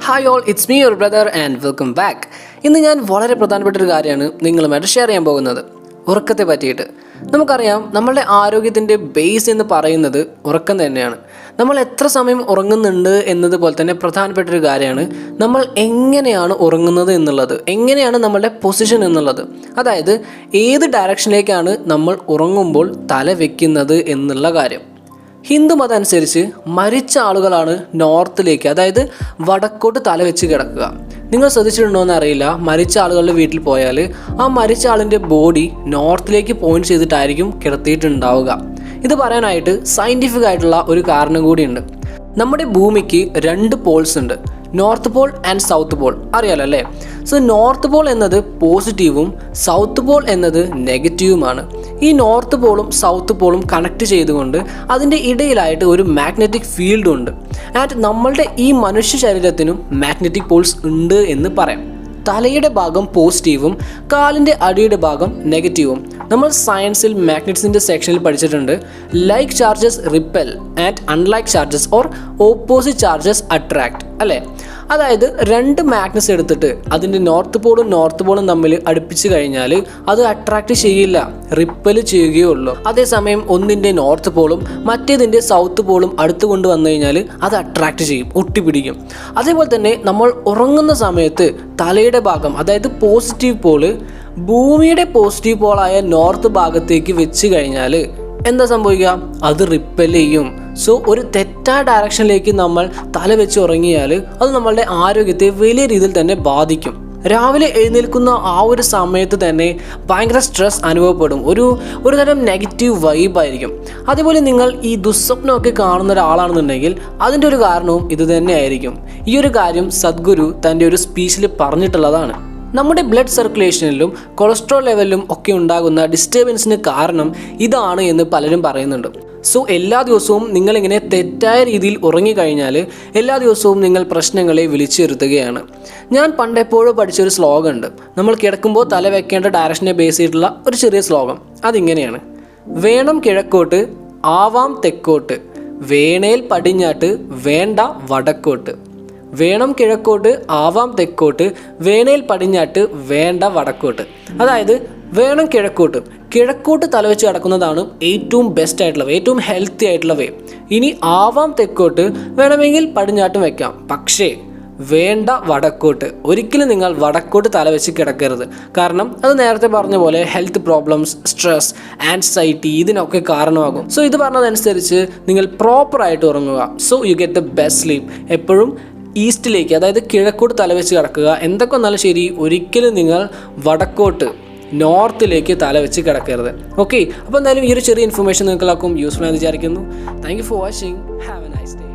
Hi all, it's me your brother and welcome back. ഇന്ന് ഞാൻ വളരെ പ്രധാനപ്പെട്ട ഒരു കാര്യമാണ് നിങ്ങളുമായിട്ട് ഷെയർ ചെയ്യാൻ പോകുന്നത്. ഉറക്കത്തെ പറ്റിയിട്ട്. നമുക്കറിയാം നമ്മളുടെ ആരോഗ്യത്തിൻ്റെ ബേസ് എന്ന് പറയുന്നത് ഉറക്കം തന്നെയാണ്. നമ്മൾ എത്ര സമയം ഉറങ്ങുന്നുണ്ട് എന്നതുപോലെ തന്നെ പ്രധാനപ്പെട്ട ഒരു കാര്യമാണ് നമ്മൾ എങ്ങനെയാണ് ഉറങ്ങുന്നത് എന്നുള്ളത്, എങ്ങനെയാണ് നമ്മളുടെ പൊസിഷൻ എന്നുള്ളത്. അതായത് ഏത് ഡയറക്ഷനിലേക്കാണ് നമ്മൾ ഉറങ്ങുമ്പോൾ തല വെക്കുന്നത് എന്നുള്ള കാര്യം. ഹിന്ദു മതം അനുസരിച്ച് മരിച്ച ആളുകളാണ് നോർത്തിലേക്ക്, അതായത് വടക്കോട്ട് തല വെച്ച് കിടക്കുക. നിങ്ങൾ ശ്രദ്ധിച്ചിട്ടുണ്ടോ എന്ന് അറിയില്ല, മരിച്ച ആളുകളുടെ വീട്ടിൽ പോയാൽ ആ മരിച്ച ആളിൻ്റെ ബോഡി നോർത്തിലേക്ക് പോയിന്റ് ചെയ്തിട്ടായിരിക്കും കിടത്തിയിട്ടുണ്ടാവുക. ഇത് പറയാനായിട്ട് സയൻറ്റിഫിക് ആയിട്ടുള്ള ഒരു കാരണം കൂടിയുണ്ട്. നമ്മുടെ ഭൂമിക്ക് 2 പോൾസ് ഉണ്ട്, north Paul and south Paul. അറിയാലോ അല്ലേ? സോ നോർത്ത് പോൾ എന്നത് പോസിറ്റീവും സൗത്ത് പോൾ എന്നത് നെഗറ്റീവുമാണ്. ഈ നോർത്ത് പോളും സൗത്ത് പോളും കണക്ട് ചെയ്തുകൊണ്ട് അതിൻ്റെ ഇടയിലായിട്ട് ഒരു മാഗ്നറ്റിക് ഫീൽഡ് ഉണ്ട്. ആൻഡ് നമ്മളുടെ ഈ മനുഷ്യ ശരീരത്തിനും മാഗ്നറ്റിക് പോൾസ് ഉണ്ട് എന്ന് പറയാം. തലയുടെ ഭാഗം പോസിറ്റീവും കാലിൻ്റെ അടിയുടെ ഭാഗം നെഗറ്റീവും. നമ്മൾ സയൻസിൽ മാഗ്നറ്റ്സിൻ്റെ സെക്ഷനിൽ പഠിച്ചിട്ടുണ്ട്. Like charges ripple and unlike charges or opposite charges attract, അല്ലേ? അതായത് 2 മാഗ്നറ്റ്സ് എടുത്തിട്ട് അതിൻ്റെ നോർത്ത് പോളും തമ്മിൽ അടുപ്പിച്ച് കഴിഞ്ഞാൽ അത് അട്രാക്ട് ചെയ്യില്ല, റിപ്പൽ ചെയ്യുകയേ ഉള്ളൂ. അതേസമയം ഒന്നിൻ്റെ നോർത്ത് പോളും മറ്റേതിൻ്റെ സൗത്ത് പോളും അടുത്ത് കൊണ്ട് വന്നു കഴിഞ്ഞാൽ അത് അട്രാക്ട് ചെയ്യും, ഒട്ടിപ്പിടിക്കും. അതേപോലെ തന്നെ നമ്മൾ ഉറങ്ങുന്ന സമയത്ത് തലയുടെ ഭാഗം, അതായത് പോസിറ്റീവ് പോള് ഭൂമിയുടെ പോസിറ്റീവ് പോളായ നോർത്ത് ഭാഗത്തേക്ക് വെച്ച് കഴിഞ്ഞാൽ എന്താ സംഭവിക്കുക? അത് റിപ്പൽ ചെയ്യും. സോ ഒരു തെറ്റായ ഡയറക്ഷനിലേക്ക് നമ്മൾ തല വെച്ച് ഉറങ്ങിയാൽ അത് നമ്മളുടെ ആരോഗ്യത്തെ വലിയ രീതിയിൽ തന്നെ ബാധിക്കും. രാവിലെ എഴുന്നേൽക്കുന്ന ആ ഒരു സമയത്ത് തന്നെ ഭയങ്കര സ്ട്രെസ് അനുഭവപ്പെടും, ഒരു തരം നെഗറ്റീവ് വൈബായിരിക്കും. അതേപോലെ നിങ്ങൾ ഈ ദുസ്വപ്നമൊക്കെ കാണുന്ന ഒരാളാണെന്നുണ്ടെങ്കിൽ അതിൻ്റെ ഒരു കാരണവും ഇത് തന്നെയായിരിക്കും. ഈ ഒരു കാര്യം സദ്ഗുരു തൻ്റെ ഒരു സ്പീച്ചിൽ പറഞ്ഞിട്ടുള്ളതാണ്. നമ്മുടെ ബ്ലഡ് സർക്കുലേഷനിലും കൊളസ്ട്രോൾ ലെവലിലും ഒക്കെ ഉണ്ടാകുന്ന ഡിസ്റ്റർബൻസിന് കാരണം ഇതാണ് എന്ന് പലരും പറയുന്നുണ്ട്. സോ എല്ലാ ദിവസവും നിങ്ങളിങ്ങനെ തെറ്റായ രീതിയിൽ ഉറങ്ങിക്കഴിഞ്ഞാൽ എല്ലാ ദിവസവും നിങ്ങൾ പ്രശ്നങ്ങളെ വിളിച്ചു വരുത്തുകയാണ്. ഞാൻ പണ്ടെപ്പോഴും പഠിച്ചൊരു ശ്ലോകം ഉണ്ട്. നമ്മൾ കിടക്കുമ്പോൾ തല വെക്കേണ്ട ഡയറക്ഷനെ ബേസ് ചെയ്തിട്ടുള്ള ഒരു ചെറിയ ശ്ലോകം. അതിങ്ങനെയാണ്: വേണം കിഴക്കോട്ട് ആവാം തെക്കോട്ട്, വേണേൽ പടിഞ്ഞാട്ട് വേണ്ട വടക്കോട്ട്. വേണം കിഴക്കോട്ട് ആവാം തെക്കോട്ട്, വേണേൽ പടിഞ്ഞാട്ട് വേണ്ട വടക്കോട്ട്. അതായത് വേണം കിഴക്കോട്ട് തലവെച്ച് കിടക്കുന്നതാണ് ഏറ്റവും ബെസ്റ്റ് ആയിട്ടുള്ള വേ, ഏറ്റവും ഹെൽത്തി ആയിട്ടുള്ള വേ. ഇനി ആവാം തെക്കോട്ട് വേണമെങ്കിൽ പടിഞ്ഞാട്ടും വെക്കാം, പക്ഷേ വേണ്ട വടക്കോട്ട്. ഒരിക്കലും നിങ്ങൾ വടക്കോട്ട് തലവെച്ച് കിടക്കരുത്. കാരണം അത് നേരത്തെ പറഞ്ഞ പോലെ ഹെൽത്ത് പ്രോബ്ലംസ്, സ്ട്രെസ്, ആൻസൈറ്റി ഇതിനൊക്കെ കാരണമാകും. സോ ഇത് പറഞ്ഞതനുസരിച്ച് നിങ്ങൾ പ്രോപ്പറായിട്ട് ഉറങ്ങുക. So you get the best sleep. എപ്പോഴും ഈസ്റ്റിലേക്ക്, അതായത് കിഴക്കോട്ട് തലവെച്ച് കിടക്കുക. എന്തൊക്കെ വന്നാലും ശരി, ഒരിക്കലും നിങ്ങൾ വടക്കോട്ട് നോർത്തിലേക്ക് തലവെച്ച് കിടക്കരുത്. ഓക്കെ, അപ്പോൾ എന്തായാലും ഈ ഒരു ചെറിയ ഇൻഫർമേഷൻ നിങ്ങൾക്കെല്ലാവർക്കും യൂസ്ഫുൾ ആണെന്ന് വിചാരിക്കുന്നു. Thank you for watching. Have A nice day.